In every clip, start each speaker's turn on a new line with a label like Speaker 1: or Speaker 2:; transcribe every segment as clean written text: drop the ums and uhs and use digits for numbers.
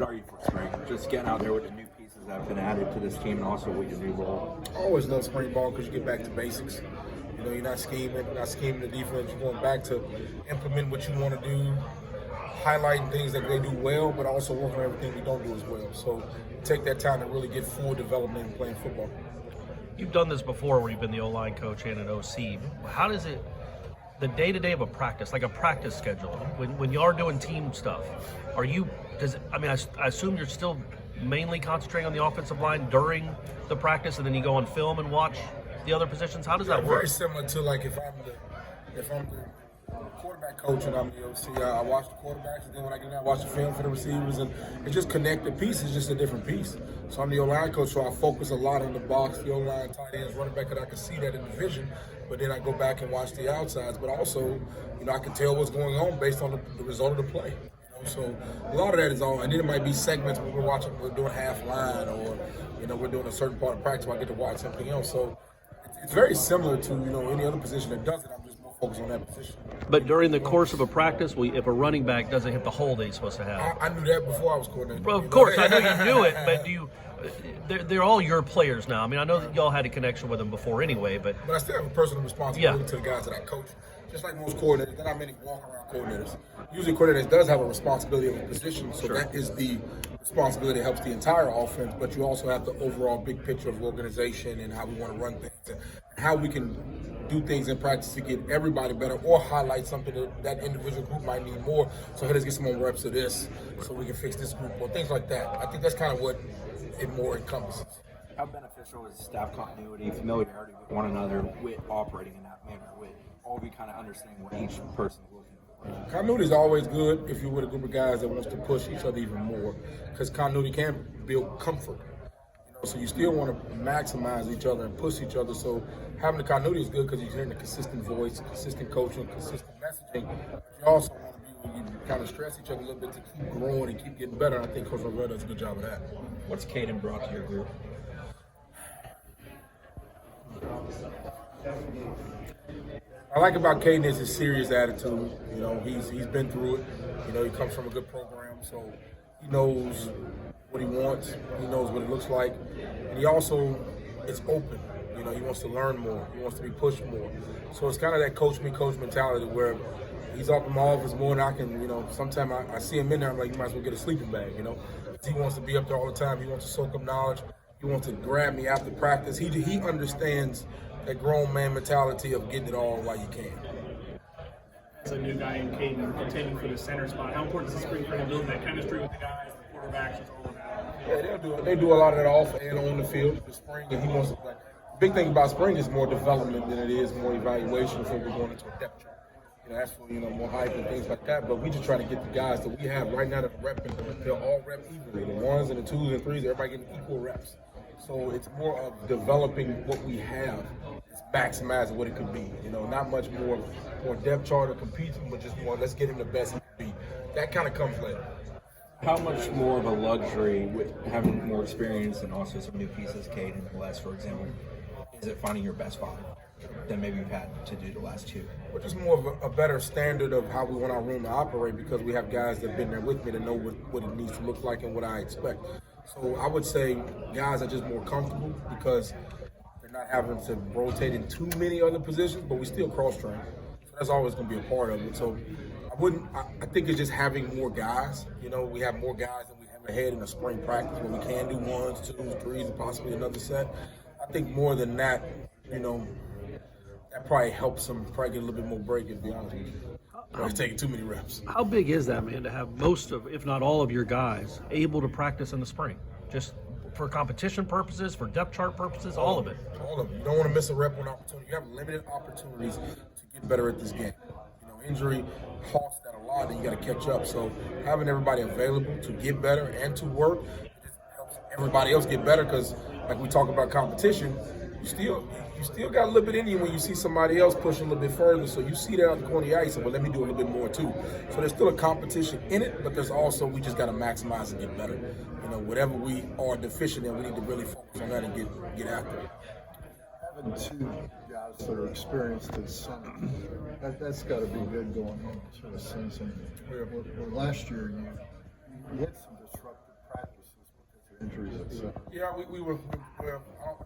Speaker 1: Are you for spring? Just getting out there with the new pieces that have been added to this team and also with your new role.
Speaker 2: I always love spring ball because you get back to basics. You know, you're not scheming the defense. You're going back to implement what you want to do, highlighting things that they do well, but also working on everything we don't do as well. So take that time to really get full development in playing football.
Speaker 3: You've done this before where you've been the O-line coach and an OC. How does it, the day-to-day of a practice, like a practice schedule, when you are doing team stuff, are you, I assume you're still mainly concentrating on the offensive line during the practice and then you go on film and watch the other positions? How does that work?
Speaker 2: Very similar to like if I'm the quarterback coach and I'm the OC, I watch the quarterbacks, and then when I get in, I watch the film for the receivers, and it just connect the piece is just a different piece. So I'm the O-line coach, so I focus a lot on the box, the O-line, tight ends, running back, and I can see that in the vision. But then I go back and watch the outsides. But also, you know, I can tell what's going on based on the result of the play. You know, so a lot of that is all. And then it might be segments where we're doing half line, or you know, we're doing a certain part of practice where I get to watch something else. So it's very similar to, you know, any other position that does it. I'm just more focused on that position.
Speaker 3: But during the course of a practice, if a running back doesn't hit the hole that he's supposed to have,
Speaker 2: I knew that before I was coordinator.
Speaker 3: Well, of course, I know you do it, but do you? They're all your players now. I mean, I know that y'all had a connection with them before anyway, but
Speaker 2: I still have a personal responsibility to the guys that I coach. Just like most coordinators, there are not many walk-around coordinators. Usually coordinators does have a responsibility of a position, so that is the responsibility that helps the entire offense, but you also have the overall big picture of organization and how we want to run things and how we can do things in practice to get everybody better or highlight something that individual group might need more. So hey, let's get some more reps of this so we can fix this group or things like that. I think that's kind of what it more encompasses.
Speaker 1: How beneficial is staff continuity, familiarity with one another, with operating in that manner, with all of you kind of understanding what each person is looking for?
Speaker 2: Continuity is always good if you're with a group of guys that wants to push each other even more, because continuity can build comfort. You know, so you still want to maximize each other and push each other. So having the continuity is good because you're hearing a consistent voice, consistent coaching, consistent messaging. But you also want to be where you kind of stress each other a little bit to keep growing and keep getting better. And I think Coach Norvell does a good job of that.
Speaker 1: What's Caden brought to your group?
Speaker 2: I like about Caden is his serious attitude. You know, he's been through it. You know, he comes from a good program, so he knows what he wants. He knows what it looks like, and he also is open. You know, he wants to learn more. He wants to be pushed more. So it's kind of that coach me, coach mentality where he's up in my office more than I can. You know, sometimes I see him in there. I'm like, you might as well get a sleeping bag. You know, he wants to be up there all the time. He wants to soak up knowledge. He wants to grab me after practice. He understands that grown man mentality of getting it all while you can.
Speaker 4: As a new guy in Caden contending for the center spot, how important is this spring for him building that chemistry with the guys, the quarterbacks, and all of that?
Speaker 2: Yeah, they do a lot of that off and on the field. The spring, and he wants to. Like, the big thing about spring is more development than it is more evaluation. So we're going into a depth chart. You know, that's for more hype and things like that. But we just try to get the guys that we have right now that are repping. They'll all rep evenly. The ones and the twos and threes, everybody getting equal reps. So it's more of developing what we have, it's maximizing what it could be. You know, not much more depth chart or competing, but just more, let's get him the best he can be. That kind of comes later.
Speaker 1: How much more of a luxury with having more experience and also some new pieces, Caden and Les, for example, is it finding your best father than maybe you've had to do the last two?
Speaker 2: Which is more of a better standard of how we want our room to operate, because we have guys that have been there with me to know what it needs to look like and what I expect. So I would say guys are just more comfortable because they're not having to rotate in too many other positions, but we still cross-train. So that's always going to be a part of it. So I think it's just having more guys. You know, we have more guys than we have ahead in a spring practice where we can do ones, twos, threes, and possibly another set. I think more than that, you know, that probably helps them probably get a little bit more break, to be honest with you. It's taking too many reps.
Speaker 3: How big is that, man, to have most of, if not all of your guys able to practice in the spring? Just for competition purposes, for depth chart purposes, all of it?
Speaker 2: All of it. You don't want to miss a rep on opportunity. You have limited opportunities to get better at this game. You know, injury costs that a lot, and you got to catch up. So having everybody available to get better and to work, it just helps everybody else get better, because like we talk about competition, you still got a little bit in you when you see somebody else pushing a little bit further. So you see that on the corner of your eye, you say, well, let me do a little bit more too. So there's still a competition in it, but there's also, we just got to maximize and get better. You know, whatever we are deficient in, we need to really focus on that and get after it.
Speaker 5: Having two guys that are experienced at center, that's got to be good going into a season. Where last year you had some disruptive injuries, etc.
Speaker 2: Yeah, we were. Well, there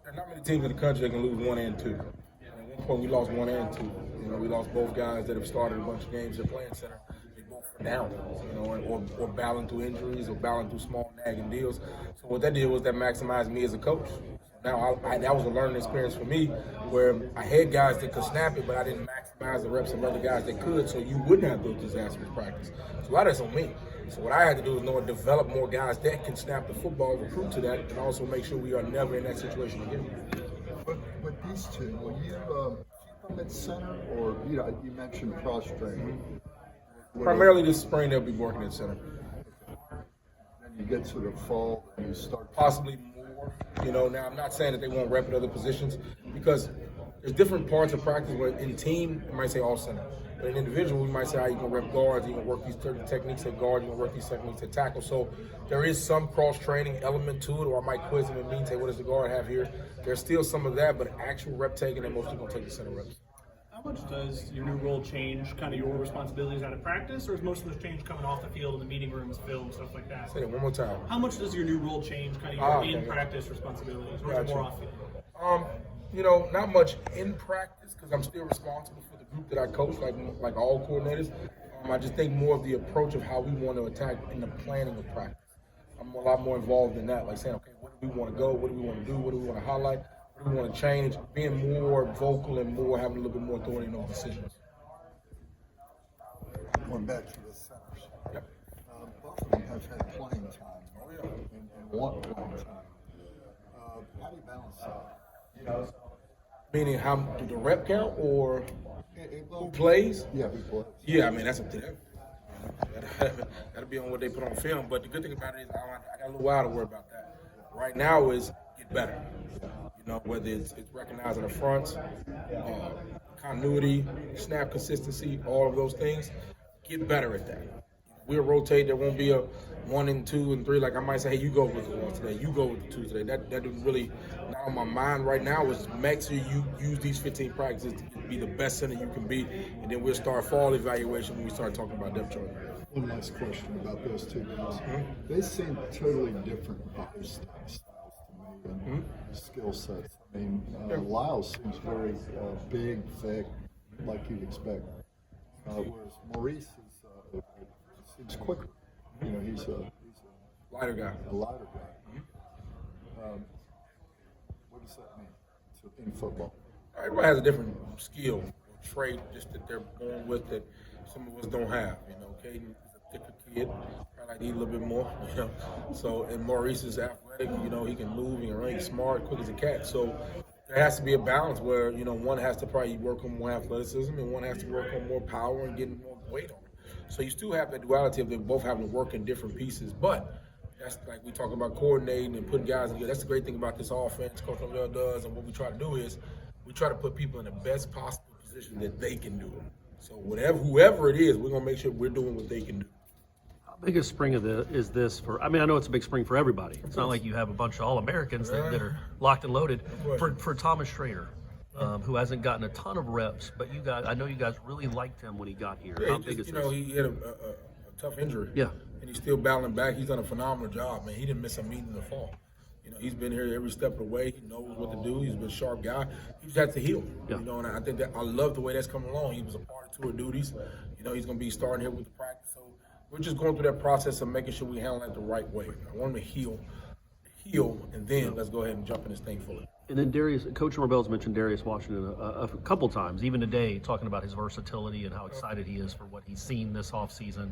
Speaker 2: are not many teams in the country that can lose 1 and 2. And at one point, we lost 1 and 2. You know, we lost both guys that have started a bunch of games at playing center. They both were down, you know, or battling through injuries or battling through small nagging deals. So what that did was that maximized me as a coach. Now, that was a learning experience for me where I had guys that could snap it, but I didn't maximize the reps of other guys that could, so you wouldn't have those disastrous practice. So a lot of that's on me. So what I had to do is develop more guys that can snap the football, recruit to that, and also make sure we are never in that situation again.
Speaker 5: But with these two, will you keep them at center, or you mentioned cross training?
Speaker 2: Primarily this spring they'll be working at center.
Speaker 5: Then you get to the fall and you start
Speaker 2: Possibly more. You know, now I'm not saying that they won't rep at other positions because there's different parts of practice where in team, you might say all center. But in individual, we might say, how you can rep guards, you can work these certain techniques at guard, you can work these techniques at tackle. So there is some cross-training element to it, or I might quiz them and mean, say, what does the guard have here? There's still some of that, but actual rep taking, and most people take the center reps.
Speaker 4: How much does your new role change kind of your responsibilities out of practice, or is most of those change coming off the field in the meeting rooms, film, stuff like that?
Speaker 2: Say that one more time.
Speaker 4: How much does your new role change kind of your in-practice responsibilities, or is it more off field?
Speaker 2: You know, not much in practice because I'm still responsible for the group that I coach, like all coordinators. I just think more of the approach of how we want to attack in the planning of practice. I'm a lot more involved in that, like saying, okay, where do we want to go? What do we want to do? What do we want to highlight? What do we want to change? Being more vocal and more having a little bit more authority in those decisions.
Speaker 5: going back to the centers.
Speaker 2: Yep.
Speaker 5: Both of them have had playing time and want playing time. How do you balance that?
Speaker 2: Meaning how do the rep count or
Speaker 5: Well,
Speaker 2: who plays?
Speaker 5: Yeah, who plays.
Speaker 2: Yeah, I mean, that's up to them. That'll be on what they put on film. But the good thing about it is I got a little while to worry about that. Right now is get better. You know, whether it's recognizing the fronts, continuity, snap consistency, all of those things, get better at that. We'll rotate. There won't be a 1 and 2 and 3. Like I might say, hey, you go with the 1 today. You go with the 2 today. That didn't really not on my mind right now. Is make sure you use these 15 practices to be the best center you can be, and then we'll start fall evaluation when we start talking about depth chart.
Speaker 5: One last question about those two guys. They seem totally different body styles to me and skill sets. I mean, Lyle seems very big, thick, like you'd expect, whereas Maurice seems quicker. You know, he's a
Speaker 2: Lighter guy.
Speaker 5: lighter guy. What does that mean in football?
Speaker 2: Everybody has a different skill or trait just that they're born with that some of us don't have. You know, Caden is a thicker kid, probably like to eat a little bit more. You know, so and Maurice is athletic. You know, he can move, he can run, he's smart, quick as a cat. So there has to be a balance where one has to probably work on more athleticism and one has to work on more power and getting more weight on it. So you still have that duality of them both having to work in different pieces, but that's like we talk about coordinating and putting guys together. That's the great thing about this offense Coach Norvell does, and what we try to do is we try to put people in the best possible position that they can do it. So whoever it is, we're gonna make sure we're doing what they can do.
Speaker 3: How big a spring is this for? I mean, I know it's a big spring for everybody. It's not like you have a bunch of All-Americans that are locked and loaded. For Thomas Schrader, who hasn't gotten a ton of reps, but I know you guys really liked him when he got here.
Speaker 2: Yeah,
Speaker 3: How big is this?
Speaker 2: He had a tough injury.
Speaker 3: Yeah.
Speaker 2: And he's still battling back. He's done a phenomenal job, man. He didn't miss a meeting in the fall. He's been here every step of the way. He knows what to do. He's been a sharp guy. He just has to heal.
Speaker 3: Yeah.
Speaker 2: And I think that I love the way that's coming along. He was a part of tour duties. He's going to be starting here with the practice. So we're just going through that process of making sure we handle that the right way. I want him to heal, and then let's go ahead and jump in this thing fully.
Speaker 3: And then Coach Norvell's mentioned Darius Washington a couple times, even today, talking about his versatility and how excited he is for what he's seen this offseason.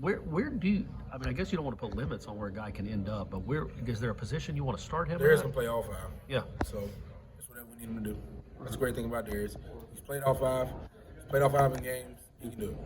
Speaker 3: Where do you, I mean, I guess you don't want to put limits on where a guy can end up, but is there a position you want to start him
Speaker 2: Darius
Speaker 3: at?
Speaker 2: can play all 5.
Speaker 3: Yeah.
Speaker 2: So that's whatever we need him to do. That's the great thing about Darius. He's played all 5. He's played all 5 in games. He can do it.